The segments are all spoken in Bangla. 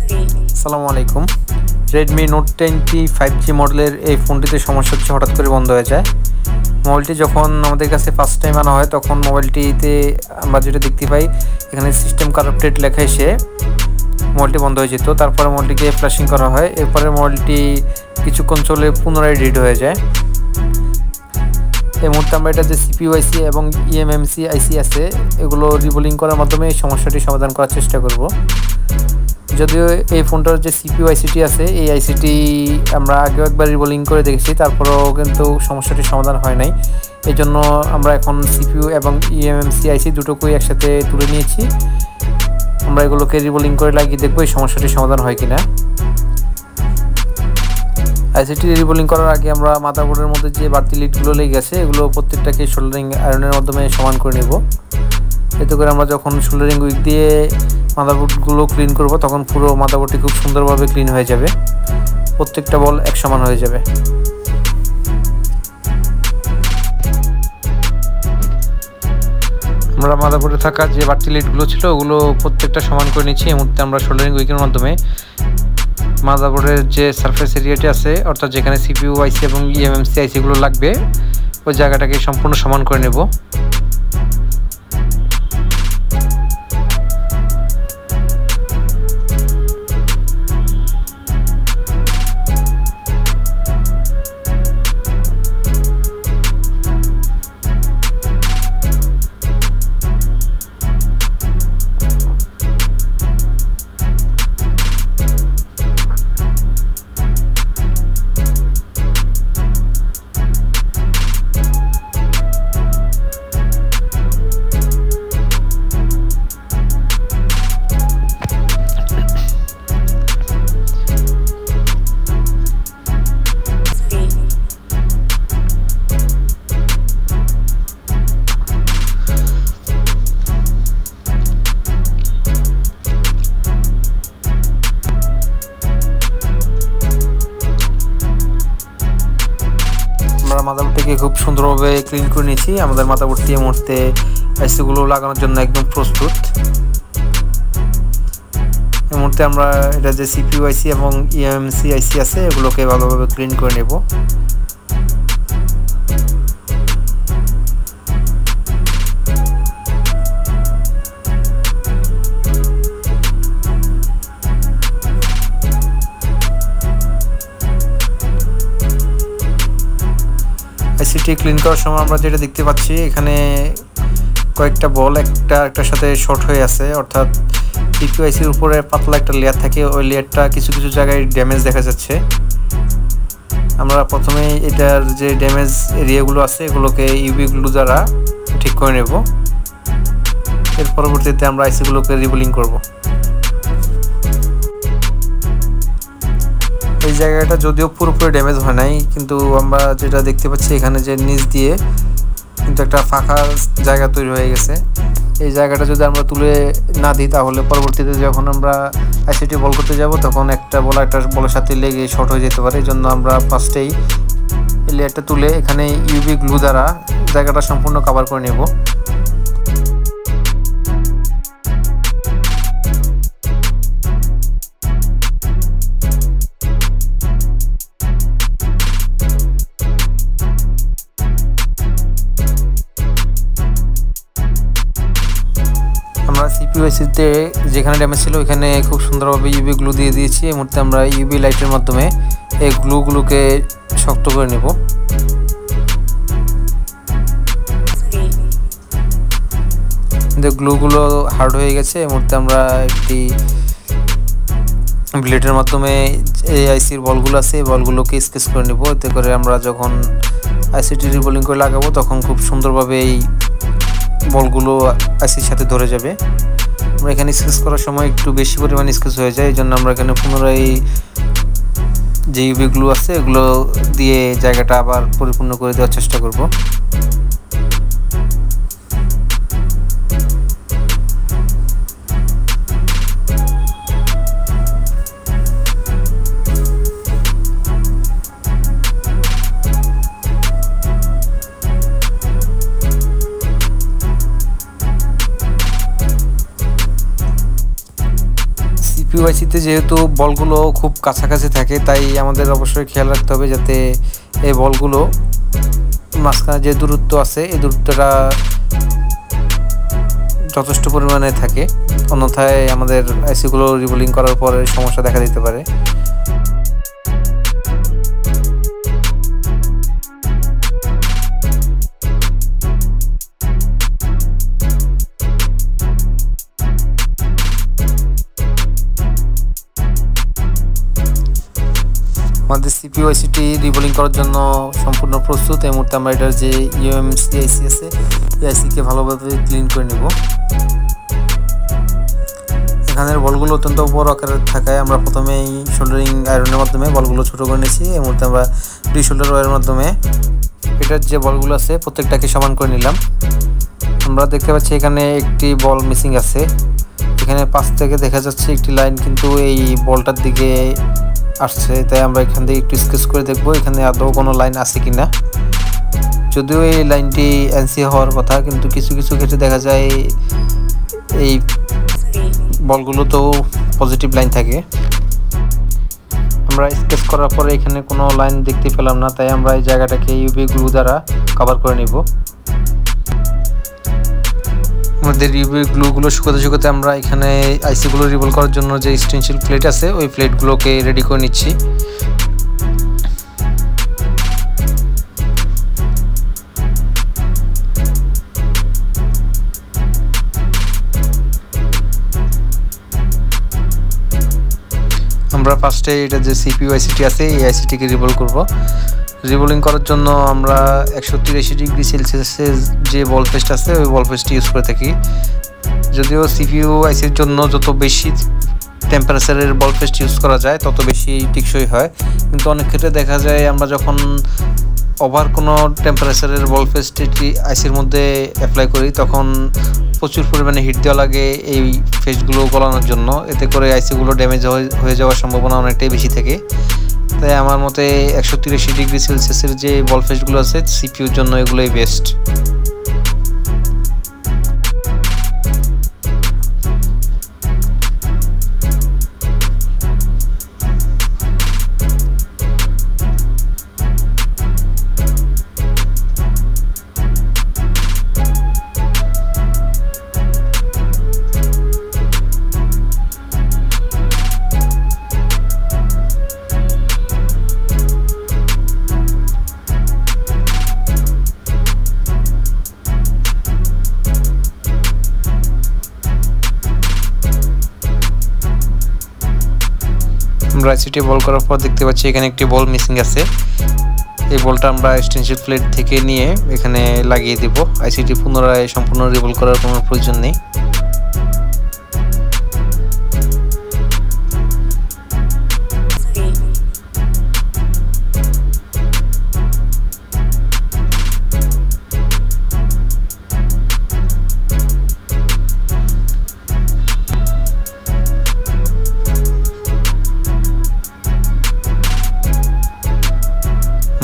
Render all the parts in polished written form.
আসসালামু আলাইকুম। রেডমি নোট 10T 5G মডেলের এই ফোনটিতে সমস্যা হচ্ছে, হঠাৎ করে বন্ধ হয়ে যায়। মোবাইলটি যখন আমাদের কাছে ফার্স্ট টাইম আনা হয় তখন মোবাইলটিতে আমরা যেটা দেখতে পাই, এখানে সিস্টেম কারাপ্টেড লেখা এসে মোবাইলটি বন্ধ হয়ে যেত। তারপরে মোবাইলটিকে ফ্ল্যাশিং করা হয়, এরপরে মোবাইলটি কিছুক্ষণ চলে পুনরায় রিড হয়ে যায়। এই মুহূর্তে আমরা এটা যে CPU IC এবং eMMC IC আছে এগুলো রিবোলিং করার মাধ্যমে এই সমস্যাটি সমাধান করার চেষ্টা করব। যদিও এই ফোনটার যে CPU ICটি আছে এই ICটি আমরা আগেও একবার রিবোলিং করে দেখেছি, তারপরেও কিন্তু সমস্যাটির সমাধান হয় নাই। এই জন্য আমরা এখন CPU এবং eMMC IC দুটোকেই একসাথে তুলে নিয়েছি। আমরা এগুলোকে রিবোলিং করে লাগিয়ে দেখবো এই সমস্যাটির সমাধান হয় কিনা। আইসিটি রিবোলিং করার আগে আমরা মাদারবোর্ডের মধ্যে যে বাড়তি লিডগুলো লেগে গেছে এগুলো প্রত্যেকটাকে সোল্ডারিং আয়রনের মাধ্যমে সমান করে নেব। এতে করে আমরা যখন সোল্ডারিং উইক দিয়ে মাদারবোর্ডগুলো ক্লিন করব তখন পুরো মাদারবোর্ডটি খুব সুন্দরভাবে ক্লিন হয়ে যাবে, প্রত্যেকটা বল এক সমান হয়ে যাবে। আমরা মাদারবোর্ডে থাকা যে বাড়তি লিডগুলো ছিল ওগুলো প্রত্যেকটা সমান করে নিচ্ছি। এই মুহূর্তে আমরা সোল্ডারিং উইকের মাধ্যমে মাদারবোর্ডের যে সারফেস এরিয়াটি আছে, অর্থাৎ যেখানে CPU IC এবং eMMC IC গুলো লাগবে ওই জায়গাটাকে সম্পূর্ণ সমান করে নেব। মাদারবোর্ডটিকে খুব সুন্দরভাবে ক্লিন করে নিয়েছি। আমাদের মাদারবোর্ডটি এই মুহূর্তে আইসিগুলো লাগানোর জন্য একদম প্রস্তুত। এই মুহূর্তে আমরা এটা যে CPU IC এবং eMMC IC আছে এগুলোকে ভালোভাবে ক্লিন করে নেব। আইসিটি ক্লিন করার সময় আমরা যেটা দেখতে পাচ্ছি, এখানে কয়েকটা বল একটার সাথে শর্ট হয়ে আছে, অর্থাৎ CPU ICর উপরে পাতলা একটা লেয়ার থাকে, ওই লেয়ারটা কিছু কিছু জায়গায় ড্যামেজ দেখা যাচ্ছে। আমরা প্রথমে এটার যে ড্যামেজ এরিয়াগুলো আছে এগুলোকে UV গ্লু দ্বারা ঠিক করে নেব। এর পরবর্তীতে আমরা আইসিগুলোকে রিবোলিং করব। এই জায়গাটা যদিও পুরোপুরি ড্যামেজ হয় নাই, কিন্তু আমরা যেটা দেখতে পাচ্ছি এখানে যে নিচ দিয়ে কিন্তু একটা ফাঁকা জায়গা তৈরি হয়ে গেছে। এই জায়গাটা যদি আমরা তুলে না দিই তাহলে পরবর্তীতে যখন আমরা আইসিটি বল করতে যাব তখন একটা বলের সাথে লেগে শর্ট হয়ে যেতে পারে। এই জন্য আমরা ফার্স্টেই এই লেয়ারটা তুলে এখানে UV গ্লু দ্বারা জায়গাটা সম্পূর্ণ কভার করে নেব। আমরা CPU ICতে যেখানে ড্যামেজ ছিল ওইখানে খুব সুন্দরভাবে UV গ্লু দিয়ে দিয়েছি। এই মুহূর্তে আমরা UV লাইটের মাধ্যমে এই গ্লুগুলোকে শক্ত করে নেব। গ্লুগুলো হার্ড হয়ে গেছে। এই মুহূর্তে আমরা একটি ব্লেডের মাধ্যমে এই আইসির বলগুলো আছে এই বলগুলোকে স্কেচ করে নেব। এতে করে আমরা যখন আইসিটি রিবোলিং করে লাগাবো তখন খুব সুন্দরভাবে এই বলগুলো আইসির সাথে ধরে যাবে। আমরা এখানে স্কেচ করার সময় একটু বেশি পরিমাণ স্কেচ হয়ে যায়, এই জন্য আমরা এখানে পুনরায় যে UV গ্লু আছে এগুলো দিয়ে জায়গাটা আবার পরিপূর্ণ করে দেওয়ার চেষ্টা করব। CPU সিপিইউআইসিতে যেহেতু বলগুলো খুব কাছাকাছি থাকে, তাই আমাদের অবশ্যই খেয়াল রাখতে হবে যাতে এই বলগুলো মাঝখানে যে দূরত্ব আছে এই দূরত্বটা যথেষ্ট পরিমাণে থাকে, অন্যথায় আমাদের আইসিগুলো রিবোলিং করার পরে সমস্যা দেখা দিতে পারে। আমাদের সিপিইউআইসিটি রিবোলিং করার জন্য সম্পূর্ণ প্রস্তুত। এই মুহূর্তে আমরা এটার যে ইউএমসি আইসি আছে এই আইসিকে ভালোভাবে ক্লিন করে নেব। এখানের বলগুলো অত্যন্ত বড় আকারের থাকায় আমরা প্রথমেই শোল্ডারিং আয়রনের মাধ্যমে বলগুলো ছোট করে নিয়েছি। এই মুহূর্তে আমরা রিশোল্ডার ওয়ারের মাধ্যমে এটার যে বলগুলো আছে প্রত্যেকটাকে সমান করে নিলাম। আমরা দেখতে পাচ্ছি এখানে একটি বল মিসিং আছে। এখানে পাশ থেকে দেখা যাচ্ছে একটি লাইন কিন্তু এই বলটার দিকে আসছে, তাই আমরা এখান থেকে একটু স্কেচ করে দেখব এখানে আদৌ কোনো লাইন আছে কিনা। যদিও এই লাইনটি এনসি হওয়ার কথা, কিন্তু কিছু কিছু ক্ষেত্রে দেখা যায় এই বলগুলোতেও পজিটিভ লাইন থাকে। আমরা স্কেচ করার পরে এখানে কোনো লাইন দেখতে পেলাম না, তাই আমরা এই জায়গাটাকে ইউভি গ্লু দ্বারা কভার করে নিব। আমাদের ইউভি গ্লুগুলো শুকাতে শুকাতে আমরা এখানে আইসিগুলো রিভল করার জন্য যে স্টেনসিল প্লেট আছে ওই প্লেটগুলোকে রেডি করে নিচ্ছি। আমরা ফার্স্টে এটা যে সিপিইউআইসিটি আছে এই আইসিটিকে রিভল করব। রিবোলিং করার জন্য আমরা 183 ডিগ্রি সেলসিয়াসের যে বল পেস্ট আছে ওই বল পেস্ট ইউজ করে থাকি। যদিও সিপিইউআইসির জন্য যত বেশি টেম্পারেচারের বল পেস্ট ইউজ করা যায় তত বেশি টেকসই হয়, কিন্তু অনেক ক্ষেত্রে দেখা যায় আমরা যখন ওভার কোনো টেম্পারেচারের বল পেস্ট আইসির মধ্যে অ্যাপ্লাই করি তখন প্রচুর পরিমাণে হিট দেওয়া লাগে এই ফেসগুলো গলানোর জন্য, এতে করে আইসিগুলো ড্যামেজ হয়ে যাওয়ার সম্ভাবনা অনেকটাই বেশি থাকে। তাই আমার মতে 183 ডিগ্রি সেলসিয়াসের যে বল ফেসগুলো আছে সিপিইউর জন্য এগুলোই বেস্ট। আমরা আইসিটি বল করার পর দেখতে পাচ্ছি এখানে একটি বল মিসিং আছে। এই বলটা আমরা স্টেনসিল প্লেট থেকে নিয়ে এখানে লাগিয়ে দেব। আইসিটি পুনরায় সম্পূর্ণ রিভল করার কোনো প্রয়োজন নেই।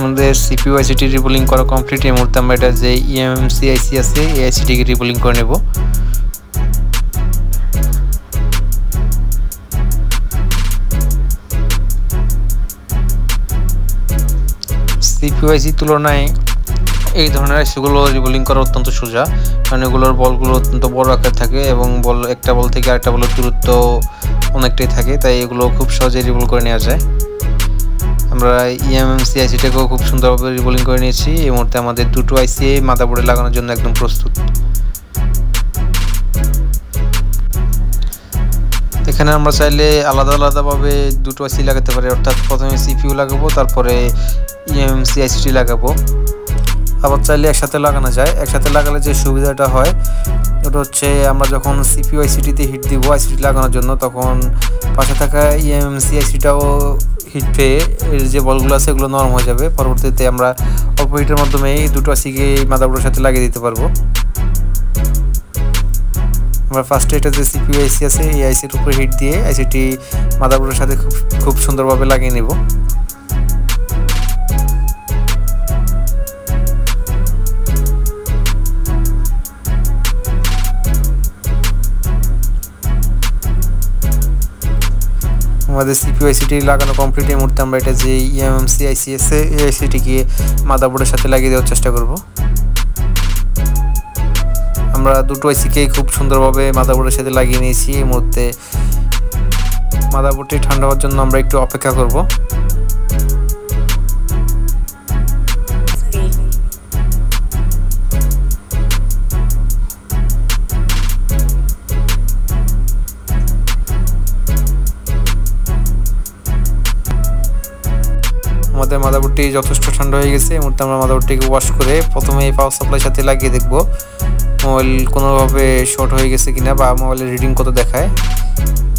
আমাদের সিপিইউআইসিটি রিবোলিং করা কমপ্লিট। এই মুহূর্তে আমরা এটা যে ইএমসি আইসি আছে এই আইসিটিকে রিবোলিং করে নেব। সিপিইউআইসি তুলনায় এই ধরনের আইসিগুলো রিবোলিং করা অত্যন্ত সোজা, কারণ এগুলোর বলগুলো অত্যন্ত বড় আকার থাকে এবং একটা বল থেকে আরেকটা বলের দূরত্ব অনেকটাই থাকে, তাই এগুলো খুব সহজে রিবোল করে নেওয়া যায়। আমরা ইএমসি আইসিটাকেও খুব সুন্দরভাবে রিবোলিং করে নিয়েছি। এই মুহূর্তে আমাদের দুটো আইসি মাদারবোর্ডে লাগানোর জন্য একদম প্রস্তুত। এখানে আমরা চাইলে আলাদা আলাদাভাবে দুটো আইসি লাগাতে পারি, অর্থাৎ প্রথমে সিপিইউ লাগাবো তারপরে ইএমসি আইসিটি লাগাবো। আবার চাইলে একসাথে লাগানো যায়। একসাথে লাগালে যে সুবিধাটা হয় ওটা হচ্ছে আমরা যখন সিপিইউ আইসিটিতে হিট দিব আইসিটি লাগানোর জন্য, তখন পাশে থাকা ইএমসি আইসিটাও হিট পেয়ে এর যে বলগুলো আছে এগুলো নরম হয়ে যাবে। পরবর্তীতে আমরা অল্প হিটের মাধ্যমে এই দুটো আইসিকে মাদারবোর্ডের সাথে লাগিয়ে দিতে পারবো। আমরা ফার্স্টে এটা যে সিপিইউ আইসি আছে এই আইসির উপরে হিট দিয়ে আইসিটি মাদারবোর্ডের সাথে খুব সুন্দরভাবে লাগিয়ে নেব। আমাদের সিপিইউ আইসিটি লাগানো কমপ্লিট। এই মুহূর্তে আমরা এটা যে ইএমএমসি আইসি আছে এই আইসিটিকে মাদারবোর্ডের সাথে লাগিয়ে দেওয়ার চেষ্টা করব। আমরা দুটো আইসিকে খুব সুন্দরভাবে মাদারবোর্ডের সাথে লাগিয়ে নিয়েছি। এই মুহূর্তে মাদারবোর্ডটি ঠান্ডা হওয়ার জন্য আমরা একটু অপেক্ষা করব। আমাদের মাদারবোর্ডটি যথেষ্ট ঠান্ডা হয়ে গেছে। এই মুহূর্তে আমরা মাদারবোর্ডটিকে ওয়াশ করে প্রথমে এই পাওয়ার সাপ্লাইয়ের সাথে লাগিয়ে দেখব মোবাইল কোনোভাবে শর্ট হয়ে গেছে কিনা বা মোবাইলের রিডিং কত দেখায়।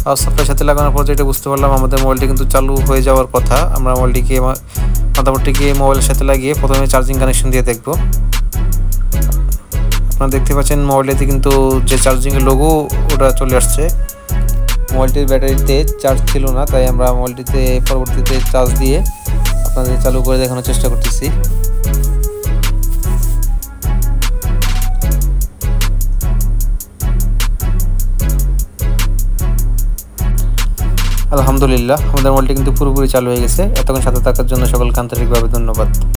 পাওয়ার সাপ্লাইয়ের সাথে লাগানোর পর যেটা বুঝতে পারলাম আমাদের মোবাইলটি কিন্তু চালু হয়ে যাওয়ার কথা। আমরা মাদারবোর্ডটিকে মোবাইলের সাথে লাগিয়ে প্রথমে চার্জিং কানেকশন দিয়ে দেখব। আপনারা দেখতে পাচ্ছেন মোবাইলটিতে কিন্তু যে চার্জিংয়ের লোগো ওটা চলে আসছে। মোবাইলটির ব্যাটারিতে চার্জ ছিল না, তাই আমরা মোবাইলটিতে পরবর্তীতে চার্জ দিয়ে আপনাদের চালু করে দেখানোর চেষ্টা করতেছি। আলহামদুলিল্লাহ আমাদের মোবাইলটি কিন্তু পুরোপুরি চালু হয়ে গেছে। এতক্ষণ সাথে থাকার জন্য সকলকে আন্তরিকভাবে ধন্যবাদ।